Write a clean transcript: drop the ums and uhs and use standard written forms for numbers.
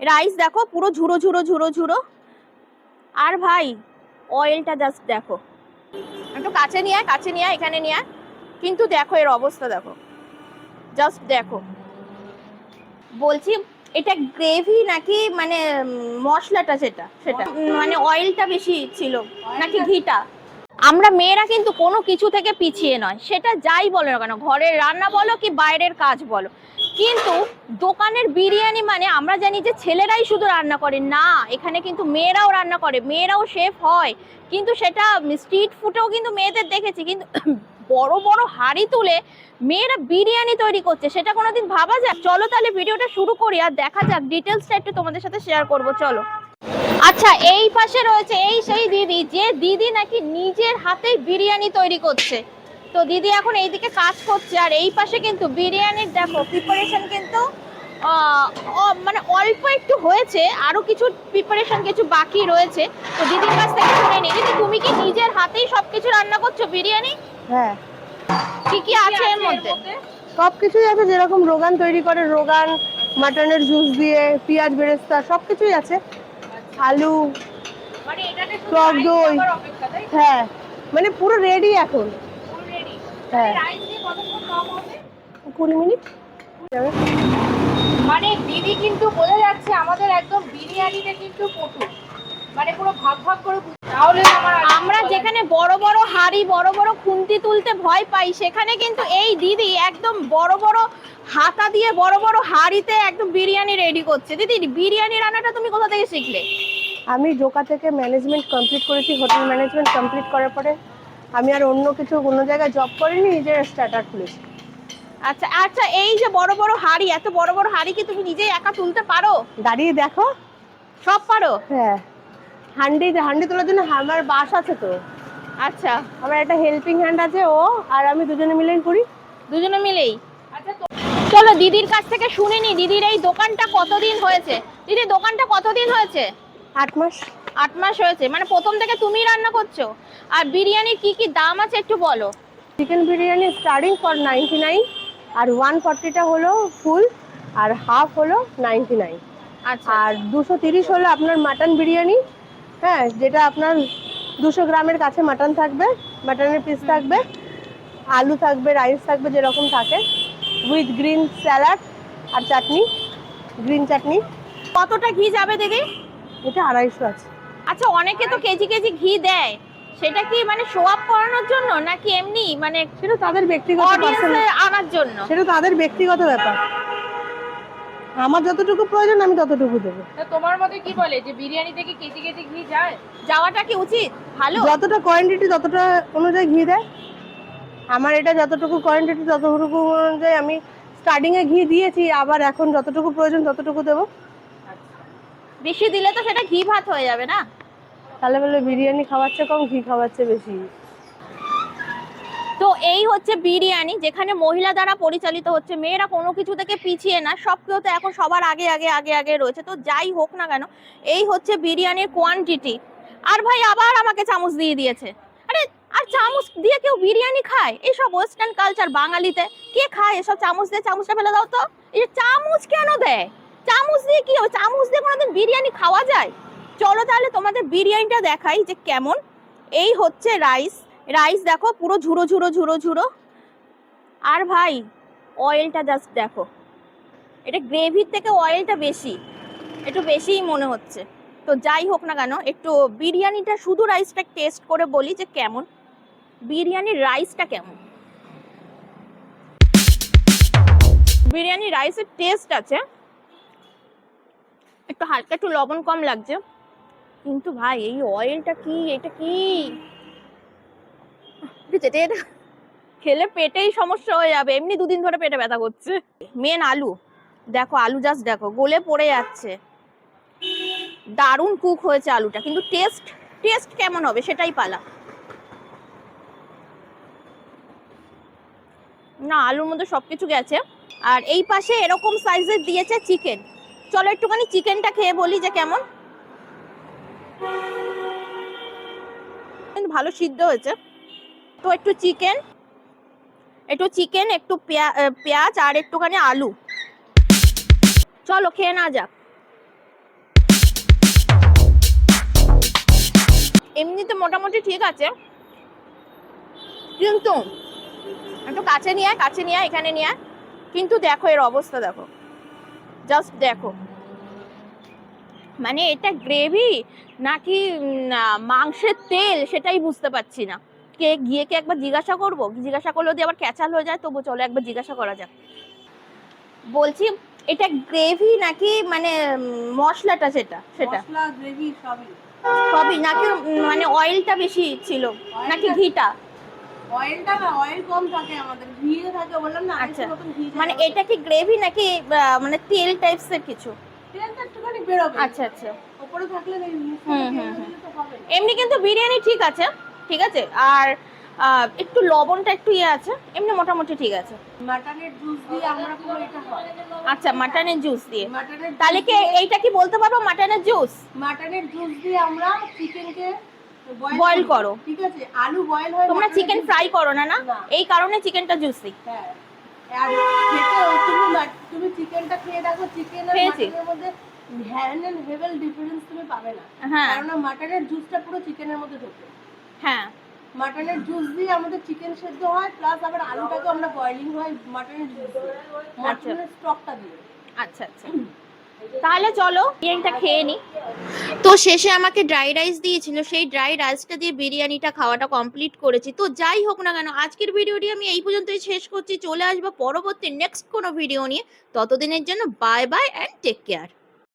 Rice দেখো পুরো ঝুড়ো ঝুড়ো ঝুড়ো ঝুড়ো। আর ভাই অয়েলটা জাস্ট দেখো, একটু কাছে নিয়ে এখানে নিয়ে। কিন্তু দেখো এর অবস্থা দেখো, জাস্ট দেখো। বলছি এটা গ্রেভি নাকি মানে মশলাটা সেটা মানে অয়েলটা বেশি ছিল নাকি ঘিটা? আমরা মেয়েরা কিন্তু কোনো কিছু থেকে পিছিয়ে নয়, সেটা যাই বলো না কেন, ঘরের রান্না বলো কি বাইরের কাজ বলো, কিন্তু দোকানের বিরিয়ানি মানে আমরা জানি যে ছেলেরাই শুধু রান্না করে, না, এখানে কিন্তু মেয়েরাও রান্না করে, মেয়েরাও শেফ হয়। কিন্তু সেটা স্ট্রিট ফুডেও কিন্তু মেয়েদের দেখেছি, কিন্তু বড় বড় হাঁড়ি তুলে মেয়েরা বিরিয়ানি তৈরি করছে, সেটা কোনোদিন ভাবা যায়? চলো তাহলে ভিডিওটা শুরু করি আর দেখা যাক, ডিটেলসটা একটু তোমাদের সাথে শেয়ার করবো, চলো। আচ্ছা, এই পাশে রয়েছে এই সেই দিদি, যে দিদি নাকি নিজের হাতেই বিরিয়ানি তৈরি করছে। তো দিদি এখন এইদিকে কাজ করছে, আর এই পাশে কিন্তু বিরিয়ানির দেখো প্রিপারেশন কিন্তু মানে অল্প একটু হয়েছে, আরো কিছু প্রিপারেশন কিছু বাকি রয়েছে। তো দিদির কাছ থেকে শুনে নিই, দিদি তুমি কি নিজের হাতেই সবকিছু রান্না করছো বিরিয়ানি? হ্যাঁ। কি কি আছে এর মধ্যে? সবকিছুই আছে, যেরকম রোগান তৈরি করে, রোগান মাটনের জুস দিয়ে, পেঁয়াজ বেরেস্তা সবকিছুই আছে, আলু, টক দই। হ্যাঁ, মানে পুরো রেডি এখন। হ্যাঁ, 20 মিনিট। মানে দিদি কিন্তু বোঝা যাচ্ছে আমাদের একদম বিরিয়ানিটা কিন্তু পটু, মানে পুরো ভাগ ভাগ করে। তাহলে আমরা যেখানে বড় বড় হাঁড়ি বড় বড় খুন্তি তুলতে ভয় পাই, সেখানে কিন্তু এই দিদি একদম বড় বড় হাতা দিয়ে বড় বড় হাঁড়িতে একদম বিরিয়ানি রেডি করছে। দিদি বিরিয়ানি রান্নাটা তুমি কোথা থেকে শিখলে? আমি জোকা থেকে ম্যানেজমেন্ট কমপ্লিট করেছি, হোটেল ম্যানেজমেন্ট কমপ্লিট করার পরে আমি আর অন্য কিছু কোনো জায়গায় জব করিনি, নিজের স্টার্টার খুলেছি। আচ্ছা আচ্ছা, এই যে বড় বড় হাঁড়ি, এত বড় বড় হাঁড়ি কি তুমি নিজেই একা তুলতে পারো? দাঁড়িয়ে দেখো। সব পারো? হ্যাঁ, হান্ডি তোলার জন্য আমার বাস আছে তো। আচ্ছা, আমার একটা হেল্পিং হ্যান্ড আছে, ও আর আমি দুজনে মিলেই করি। দুজনে মিলেই। আচ্ছা, চলো দিদির কাছ থেকে শুনে নি, দিদির এই দোকানটা কতদিন হয়েছে? দিদি দোকানটা কতদিন হয়েছে? 8 মাস। 8 মাস হয়েছে, মানে প্রথম থেকে তুমি রান্না করছো। আর বিরিয়ানির কি কি দাম আছে একটু বলো। চিকেন বিরিয়ানি স্টার্টিং ফর 99, আর 140টা হলো ফুল, আর হাফ হলো 99। আচ্ছা, আর 230 হলো আপনার মাটন বিরিয়ানি। হ্যাঁ, যেটা আপনার 200 গ্রামের কাছে মাটন থাকবে, মাটনের পিস থাকবে, আলু থাকবে, রাইস থাকবে যেরকম থাকে, উইথ গ্রিন স্যালাড আর চাটনি, গ্রিন চাটনি। কতটা ঘি যাবে দিদি? এটা 250 আছে। আচ্ছা, অনেকে তো কেজি কেজি ঘি দেয়, সেটা কি মানে শো আপ করানোর জন্য নাকি এমনি মানে সেটা তাদের ব্যক্তিগত অডিয়েন্সে আনার জন্য? সেটা তাদের ব্যক্তিগত ব্যাপার। আমার যতটুকু প্রয়োজন আমি ততটুকু দেবো। তোমার মতে কি বলে যে বিরিয়ানি থেকে কেজি কেজি ঘি যায়? যাওয়াটা কি উচিত? ভালো, যতটা কোয়ান্টিটি ততটা অনুযায়ী ঘি দেয়। আমার এটা যতটুকু কোয়ান্টিটি ততটুকু অনুযায়ী আমি স্টার্টিং এ ঘি দিয়েছি, আবার এখন যতটুকু প্রয়োজন ততটুকু দেবো। বেশি দিলে তো সেটা ঘি ভাত হয়ে যাবে না? তাহলে বলে বিরিয়ানি খাওয়াচ্ছে কম, ঘি খাওয়াচ্ছে বেশি। তো এই হচ্ছে বিরিয়ানি, যেখানে মহিলা দ্বারা পরিচালিত হচ্ছে, মেয়েরা কোনো কিছু থেকে পিছিয়ে না, সব কেউ তো এখন সবার আগে আগে আগে আগে রয়েছে। তো যাই হোক না কেন, এই হচ্ছে বিরিয়ানির কোয়ান্টিটি। আর ভাই আবার আমাকে চামচ দিয়ে দিয়েছে। আরে, আর চামচ দিয়ে কেউ বিরিয়ানি খায়? এইসব ওয়েস্টার্ন কালচার বাঙালিতে কে খায় এসব চামচ দিয়ে? চামচটা ফেলে দাও তো। এই চামচ কেন দেয়? চামচ দিয়ে কি হবে? চামচ দিয়ে কোনোদিন বিরিয়ানি খাওয়া যায়? চলো তাহলে তোমাদের বিরিয়ানিটা দেখাই যে কেমন। এই হচ্ছে রাইস, রাইস দেখো পুরো ঝুড়ো ঝুড়ো ঝুড়ো ঝুড়ো। আর ভাই অয়েলটা জাস্ট দেখো, এটা গ্রেভির থেকে অয়েলটা বেশি, একটু বেশিই মনে হচ্ছে। তো যাই হোক না কেন, একটু বিরিয়ানিটা শুধু রাইসটা টেস্ট করে বলি যে কেমন, বিরিয়ানির রাইসটা কেমন। বিরিয়ানি রাইসের টেস্ট আছে, একটু হালকা একটু লবণ কম লাগছে, কিন্তু ভাই এই অয়েলটা কি, এটা কি এটা খেলে পেটেই সমস্যা হয়ে যাবে, এমনি 2 দিন ধরে পেটে ব্যথা করছে। মেন আলু দেখো, আলু জাস্ট দেখো গলে পড়ে যাচ্ছে, দারুণ কুক হয়েছে আলুটা, কিন্তু টেস্ট টেস্ট কেমন হবে সেটাই পালা। না, আলুর মধ্যে সবকিছু গেছে। আর এই পাশে এরকম সাইজের দিয়েছে চিকেন, চলো একটুখানি চিকেনটা খেয়ে বলি যে কেমন। কিন্তু ভালো সিদ্ধ হয়েছে। তো একটু চিকেন, একটু পেঁয়াজ আর একটুখানি আলু, চলো খেয়ে না যাক। এমনিতে মোটামুটি ঠিক আছে, কিন্তু একটু কাছে নিয়ে আয়, কাছে নিয়ে আয়, এখানে নিয়ে আয়। কিন্তু দেখো এর অবস্থা দেখো, জাস্ট দেখো, মানে এটা গ্রেভি নাকি মাংসের তেল সেটাই বুঝতে পারছি না। কে একবার জিজ্ঞাসা করবো, জিজ্ঞাসা করলে যদি আবার ক্যাচাল হয়ে যায় তবু চলো একবার জিজ্ঞাসা করা যাক। বলছি এটা গ্রেভি নাকি মানে মশলাটা সেটা মশলা গ্রেভি সবই। সবই নাকি মানে অয়েলটা বেশি ছিল নাকি ঘিটা? অয়েলটা না, অয়েল কম থাকে আমাদের, ঘিয়ে থাকে বললাম না। আচ্ছা, মতন ঘি মানে এটা কি গ্রেভি নাকি মানে তেল টাইপস এর কিছু? তেলটা একটুখানি বেরোবে। আচ্ছা আচ্ছা, উপরে থাকলে তো হবে। এমনি কিন্তু বিরিয়ানি ঠিক আছে, ঠিক আছে। আর একটু লবণটা একটু ইয়ে আছে, এমনি মোটামুটি ঠিক আছে। মাটনের জুস দিয়ে আমরা পুরো এটা হয়। আচ্ছা, মাটনের জুস দিয়ে, মাটনের তাহলে কি এইটা কি বলতে পারবো মাটনের জুস? মাটনের জুস দিয়ে আমরা চিকেনকে বয়েল করো, ঠিক আছে। আলু বয়েল হয়, তোমরা চিকেন ফ্রাই করো না, না না। এই কারণে চিকেনটা জুসি। হ্যাঁ, আর তুমি চিকেনটা খেয়ে দেখো, চিকেন আর খেয়েছি। মাটনের মধ্যে হ্যান্ড এন্ড হেভেল ডিফারেন্স তুমি পাবে না। হ্যাঁ কারণ মাটনের জুসটা পুরো চিকেনের মধ্যে ঢোকে। হ্যাঁ, মাটনের জুস দিয়ে আমাদের চিকেন সেদ্ধ হয়, প্লাস আবার আলুটাকে আমরা বয়েলিং হয় মাটনের জুস দিয়ে, মাটনের স্টকটা দিয়ে। আচ্ছা আচ্ছা, তাহলে চলো বিরিয়ানিটা খেয়ে নি। তো শেষে আমাকে ড্রাই রাইস দিয়েছিল, সেই ড্রাই রাইসটা দিয়ে বিরিয়ানিটা খাওয়াটা কমপ্লিট করেছি। তো যাই হোক না কেন, আজকের ভিডিওটি আমি এই পর্যন্তই শেষ করছি। চলে আসবো পরবর্তী নেক্সট কোনো ভিডিও নিয়ে, ততদিনের জন্য bye bye and take care.